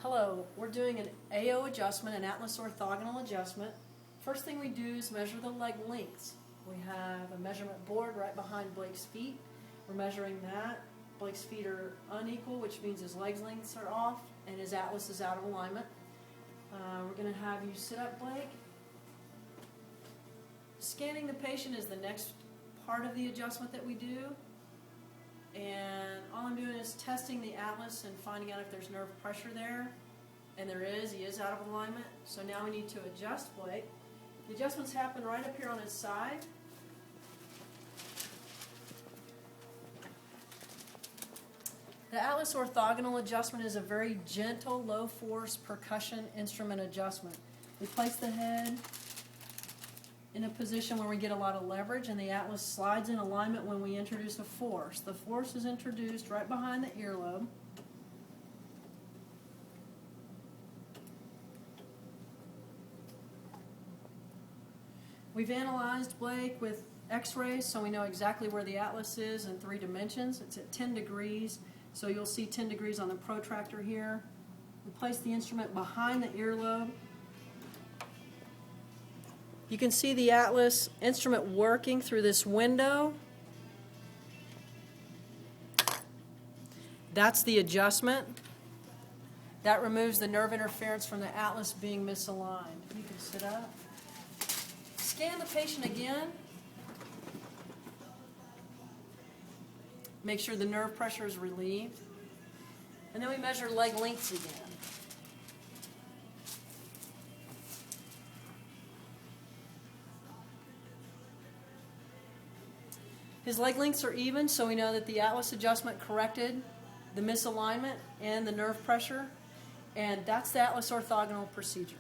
Hello, we're doing an AO adjustment, an Atlas Orthogonal adjustment. First thing we do is measure the leg lengths. We have a measurement board right behind Blake's feet. We're measuring that. Blake's feet are unequal, which means his leg lengths are off and his Atlas is out of alignment. We're going to have you sit up, Blake. Scanning the patient is the next part of the adjustment that we do. And all I'm doing is testing the Atlas and finding out if there's nerve pressure there. And there is. He is out of alignment. So now we need to adjust Blake. The adjustments happen right up here on his side. The Atlas Orthogonal adjustment is a very gentle, low-force percussion instrument adjustment. We place the head in a position where we get a lot of leverage, and the Atlas slides in alignment when we introduce a force. The force is introduced right behind the earlobe. We've analyzed Blake with x-rays, so we know exactly where the Atlas is in 3 dimensions. It's at 10 degrees, so you'll see 10 degrees on the protractor here. We place the instrument behind the earlobe. You can see the Atlas instrument working through this window. That's the adjustment. That removes the nerve interference from the Atlas being misaligned. You can sit up. Scan the patient again. Make sure the nerve pressure is relieved. And then we measure leg lengths again. His leg lengths are even, so we know that the Atlas adjustment corrected the misalignment and the nerve pressure. And that's the Atlas Orthogonal procedure.